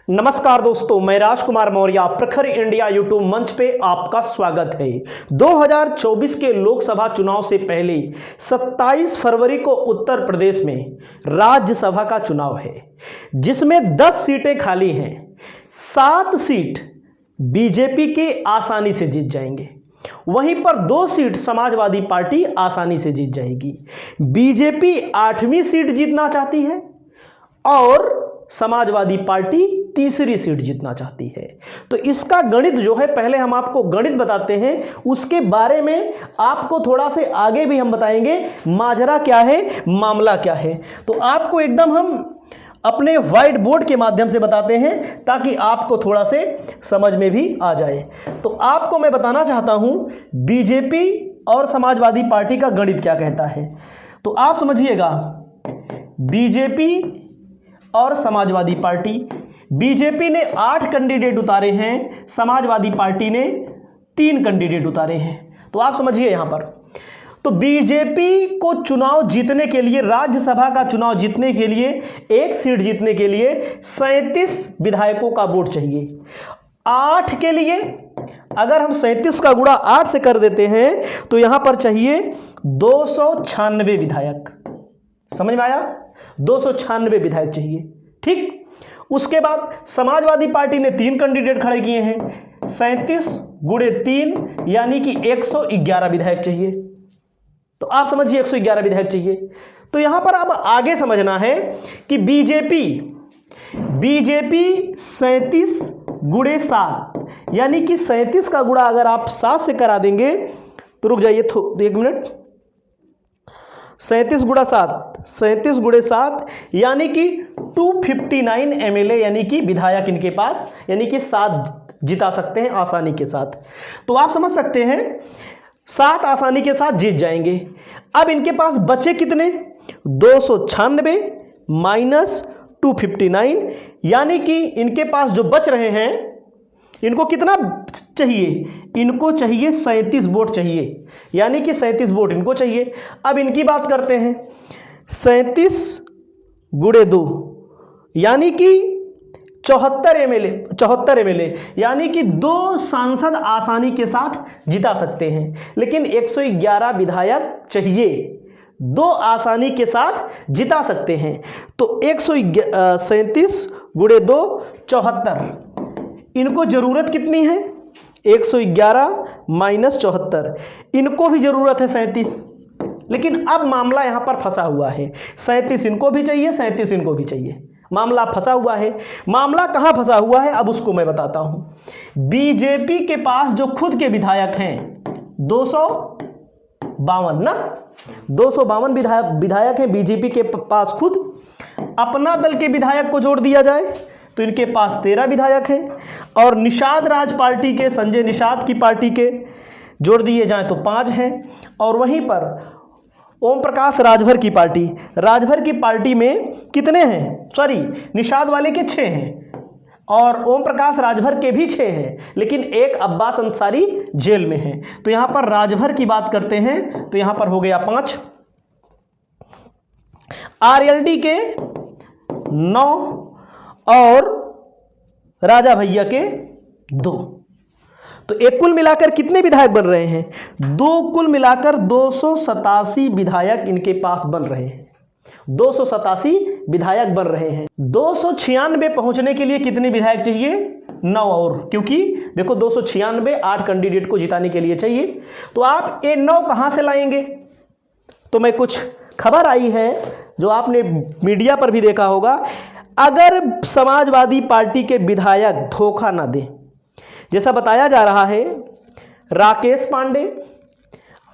नमस्कार दोस्तों, मैं राजकुमार मौर्य प्रखर इंडिया यूट्यूब मंच पे आपका स्वागत है। 2024 के लोकसभा चुनाव से पहले 27 फरवरी को उत्तर प्रदेश में राज्यसभा का चुनाव है, जिसमें 10 सीटें खाली हैं। 7 सीट बीजेपी के आसानी से जीत जाएंगे, वहीं पर 2 सीट समाजवादी पार्टी आसानी से जीत जाएगी। बीजेपी 8वीं सीट जीतना चाहती है और समाजवादी पार्टी तीसरी सीट जीतना चाहती है। तो इसका गणित जो है, पहले हम आपको गणित बताते हैं, उसके बारे में आपको थोड़ा से आगे भी हम बताएंगे माजरा क्या है, मामला क्या है। तो आपको एकदम हम अपने व्हाइट बोर्ड के माध्यम से बताते हैं ताकि आपको थोड़ा से समझ में भी आ जाए। तो आपको मैं बताना चाहता हूं बीजेपी और समाजवादी पार्टी का गणित क्या कहता है। तो आप समझिएगा, बीजेपी और समाजवादी पार्टी, बीजेपी ने 8 कैंडिडेट उतारे हैं, समाजवादी पार्टी ने 3 कैंडिडेट उतारे हैं। तो आप समझिए यहां पर, तो बीजेपी को चुनाव जीतने के लिए, राज्यसभा का चुनाव जीतने के लिए, 1 सीट जीतने के लिए 37 विधायकों का वोट चाहिए। 8 के लिए अगर हम 37 का गुणा 8 से कर देते हैं तो यहां पर चाहिए 296 विधायक। समझ में आया? 296 विधायक चाहिए। ठीक, उसके बाद समाजवादी पार्टी ने 3 कैंडिडेट खड़े किए हैं, 37 गुणे 3 यानी कि 111 विधायक चाहिए। तो आप समझिए 111 विधायक चाहिए। तो यहां पर अब आगे समझना है कि बीजेपी 37 गुणे 7 यानी कि 37 का गुणा अगर आप 7 से करा देंगे तो रुक जाइए 1 मिनट, 37 गुणे 7 यानी कि 259 एमएलए यानी कि विधायक इनके पास, यानी कि 7 जिता सकते हैं आसानी के साथ। तो आप समझ सकते हैं 7 आसानी के साथ जीत जाएंगे। अब इनके पास बचे कितने? 296 माइनस 259 यानी कि इनके पास जो बच रहे हैं, इनको कितना चाहिए? इनको चाहिए 37 वोट चाहिए, यानी कि 37 वोट इनको चाहिए। अब इनकी बात करते हैं, 37 गुणे 2 यानी कि 74 एमएलए यानी कि 2 सांसद आसानी के साथ जिता सकते हैं। लेकिन 111 विधायक चाहिए, 2 आसानी के साथ जिता सकते हैं। तो 137 गुणे 2 74, इनको जरूरत कितनी है? 111 माइनस 74, इनको भी जरूरत है 37। लेकिन अब मामला यहां पर फंसा हुआ है, 37 इनको भी चाहिए, 37 इनको भी चाहिए। मामला फंसा हुआ है। मामला कहां फंसा हुआ है अब उसको मैं बताता हूं। बीजेपी के पास जो खुद के विधायक हैं 252 ना, 252 विधायक हैं बीजेपी के पास खुद। अपना दल के विधायक को जोड़ दिया जाए तो इनके पास 13 विधायक हैं, और निषाद राज पार्टी के, संजय निषाद की पार्टी के जोड़ दिए जाएं तो 5 हैं। और वहीं पर ओम प्रकाश राजभर की पार्टी में कितने हैं? सॉरी, निषाद वाले के 6 हैं और ओम प्रकाश राजभर के भी 6 हैं, लेकिन एक अब्बास अंसारी जेल में है। तो यहां पर राजभर की बात करते हैं तो यहां पर हो गया 5, आरएलडी के 9 और राजा भैया के 2। तो एक कुल मिलाकर कितने विधायक बन रहे हैं? 2 कुल मिलाकर 287 विधायक इनके पास बन रहे हैं। 287 विधायक बन रहे हैं। 296 पहुंचने के लिए कितने विधायक चाहिए? 9 और, क्योंकि देखो 296 8 कैंडिडेट को जिताने के लिए चाहिए। तो आप ये 9 कहां से लाएंगे? तो मैं कुछ खबर आई है जो आपने मीडिया पर भी देखा होगा, अगर समाजवादी पार्टी के विधायक धोखा ना दें, जैसा बताया जा रहा है, राकेश पांडे,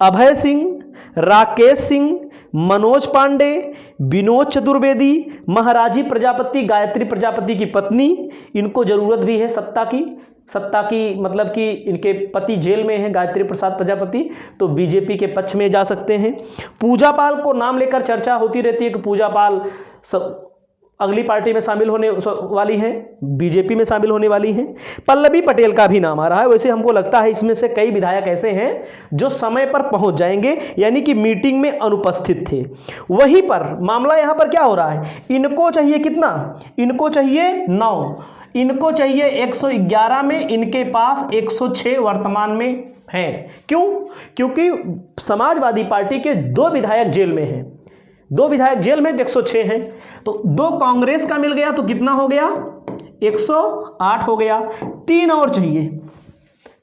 अभय सिंह, राकेश सिंह, मनोज पांडे, विनोद चतुर्वेदी, महाराजी प्रजापति, गायत्री प्रजापति की पत्नी, इनको जरूरत भी है सत्ता की, मतलब कि इनके पति जेल में हैं, गायत्री प्रसाद प्रजापति, तो बीजेपी के पक्ष में जा सकते हैं। पूजा पाल को नाम लेकर चर्चा होती रहती है कि पूजा पाल अगली पार्टी में शामिल होने वाली हैं, बीजेपी में शामिल होने वाली हैं। पल्लवी पटेल का भी नाम आ रहा है। वैसे हमको लगता है इसमें से कई विधायक ऐसे हैं जो समय पर पहुंच जाएंगे, यानी कि मीटिंग में अनुपस्थित थे। वहीं पर मामला यहां पर क्या हो रहा है, इनको चाहिए कितना? इनको चाहिए 9। इनको चाहिए 111 में, इनके पास 106 वर्तमान में हैं। क्यों? क्योंकि समाजवादी पार्टी के 2 विधायक जेल में हैं, 2 विधायक जेल में, 106 हैं। तो 2 कांग्रेस का मिल गया तो कितना हो गया? 108 हो गया। 3 और चाहिए,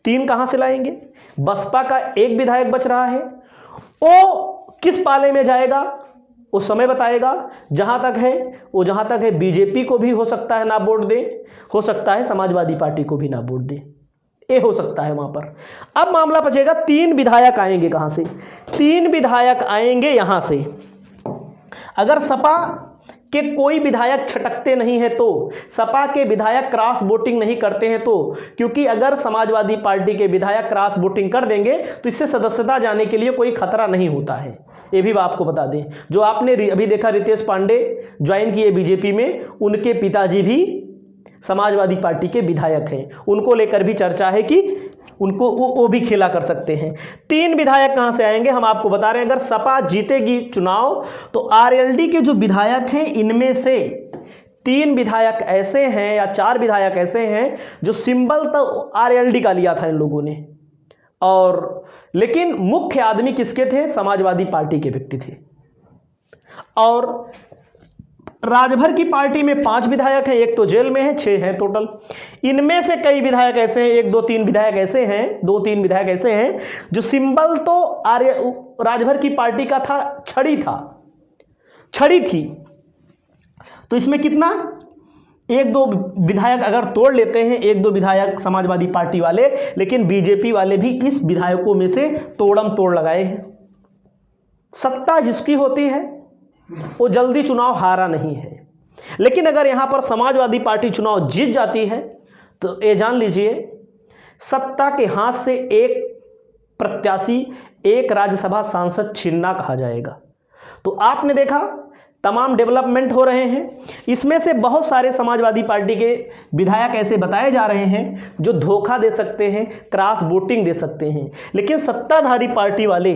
3 कहां से लाएंगे? बसपा का 1 विधायक बच रहा है, वो किस पाले में जाएगा वो समय बताएगा। जहां तक है बीजेपी को भी हो सकता है ना वोट दे, हो सकता है समाजवादी पार्टी को भी ना वोट दे, ये हो सकता है वहां पर। अब मामला बचेगा 3 विधायक आएंगे कहां से? 3 विधायक आएंगे यहां से। अगर सपा के कोई विधायक छटकते नहीं है तो, सपा के विधायक क्रॉस वोटिंग नहीं करते हैं तो, क्योंकि अगर समाजवादी पार्टी के विधायक क्रॉस वोटिंग कर देंगे तो इससे सदस्यता जाने के लिए कोई खतरा नहीं होता है। ये भी आपको बता दें, जो आपने अभी देखा रितेश पांडे ज्वाइन किए बीजेपी में, उनके पिताजी भी समाजवादी पार्टी के विधायक हैं। उनको लेकर भी चर्चा है कि उनको वो भी खेला कर सकते हैं। 3 विधायक कहां से आएंगे हम आपको बता रहे हैं। अगर सपा जीतेगी चुनाव तो आरएलडी के जो विधायक हैं इनमें से 3 विधायक ऐसे हैं या 4 विधायक ऐसे हैं जो सिंबल तो आरएलडी का लिया था इन लोगों ने, और लेकिन मुख्य आदमी किसके थे? समाजवादी पार्टी के व्यक्ति थे। और राजभर की पार्टी में 5 विधायक हैं, 1 तो जेल में है, 6 हैं टोटल। इनमें से कई विधायक ऐसे हैं, 1 2 3 विधायक ऐसे हैं, 2 3 विधायक ऐसे हैं जो सिंबल तो राजभर की पार्टी का था, छड़ी थी। तो इसमें कितना? 1-2 विधायक अगर तोड़ लेते हैं, 1-2 विधायक समाजवादी पार्टी वाले, लेकिन बीजेपी वाले भी इस विधायकों में से तोड़म तोड़ लगाए हैं। सत्ता जिसकी होती है वो जल्दी चुनाव हारा नहीं है, लेकिन अगर यहां पर समाजवादी पार्टी चुनाव जीत जाती है तो ये जान लीजिए सत्ता के हाथ से एक प्रत्याशी, एक राज्यसभा सांसद छीनना कहा जाएगा। तो आपने देखा तमाम डेवलपमेंट हो रहे हैं, इसमें से बहुत सारे समाजवादी पार्टी के विधायक ऐसे बताए जा रहे हैं जो धोखा दे सकते हैं, क्रॉस वोटिंग दे सकते हैं, लेकिन सत्ताधारी पार्टी वाले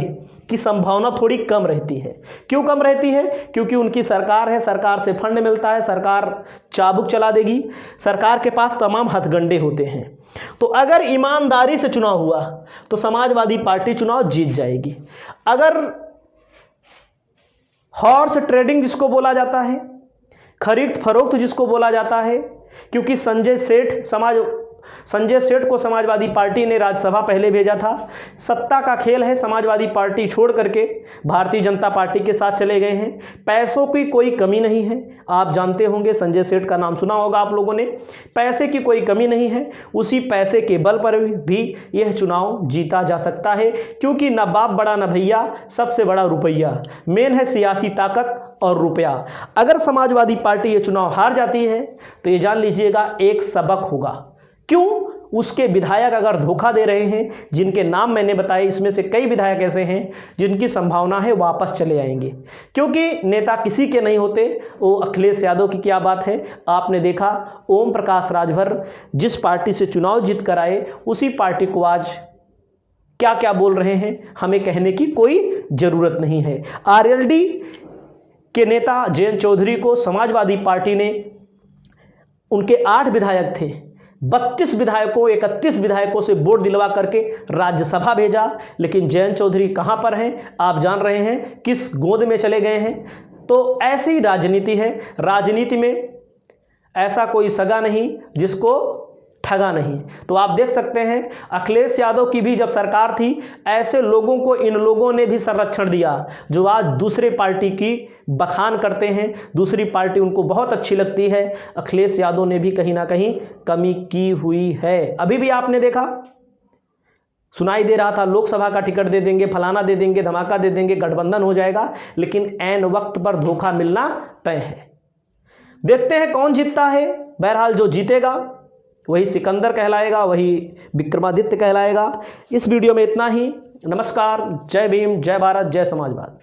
की संभावना थोड़ी कम रहती है। क्यों कम रहती है? क्योंकि उनकी सरकार है, सरकार से फंड मिलता है, सरकार चाबुक चला देगी, सरकार के पास तमाम हथकंडे होते हैं। तो अगर ईमानदारी से चुनाव हुआ तो समाजवादी पार्टी चुनाव जीत जाएगी। अगर हॉर्स ट्रेडिंग जिसको बोला जाता है, खरीद फरोख्त जिसको बोला जाता है, क्योंकि संजय सेठ को समाजवादी पार्टी ने राज्यसभा पहले भेजा था। सत्ता का खेल है, समाजवादी पार्टी छोड़ करके भारतीय जनता पार्टी के साथ चले गए हैं। पैसों की कोई कमी नहीं है, आप जानते होंगे, संजय सेठ का नाम सुना होगा आप लोगों ने। पैसे की कोई कमी नहीं है, उसी पैसे के बल पर भी यह चुनाव जीता जा सकता है, क्योंकि न बाप बड़ा न भैया, सबसे बड़ा रुपया। मेन है सियासी ताकत और रुपया। अगर समाजवादी पार्टी ये चुनाव हार जाती है तो ये जान लीजिएगा एक सबक होगा। क्यों? उसके विधायक अगर धोखा दे रहे हैं, जिनके नाम मैंने बताए, इसमें से कई विधायक ऐसे हैं जिनकी संभावना है वापस चले आएंगे, क्योंकि नेता किसी के नहीं होते। वो अखिलेश यादव की क्या बात है, आपने देखा ओम प्रकाश राजभर जिस पार्टी से चुनाव जीत कर आए, उसी पार्टी को आज क्या क्या बोल रहे हैं हमें कहने की कोई ज़रूरत नहीं है। आरएलडी के नेता जयंत चौधरी को समाजवादी पार्टी ने, उनके 8 विधायक थे, 32 विधायकों 31 विधायकों से वोट दिलवा करके राज्यसभा भेजा, लेकिन जयंत चौधरी कहां पर हैं आप जान रहे हैं, किस गोद में चले गए हैं। तो ऐसी राजनीति है, राजनीति में ऐसा कोई सगा नहीं जिसको ठगा नहीं। तो आप देख सकते हैं अखिलेश यादव की भी जब सरकार थी, ऐसे लोगों को इन लोगों ने भी संरक्षण दिया जो आज दूसरे पार्टी की बखान करते हैं, दूसरी पार्टी उनको बहुत अच्छी लगती है। अखिलेश यादव ने भी कहीं ना कहीं कमी की हुई है। अभी भी आपने देखा, सुनाई दे रहा था लोकसभा का टिकट दे देंगे, फलाना दे देंगे, धमाका दे देंगे, गठबंधन हो जाएगा, लेकिन ऐन वक्त पर धोखा मिलना तय है। देखते हैं कौन जीतता है। बहरहाल जो जीतेगा वही सिकंदर कहलाएगा, वही विक्रमादित्य कहलाएगा। इस वीडियो में इतना ही। नमस्कार, जय भीम, जय भारत, जय समाजवाद।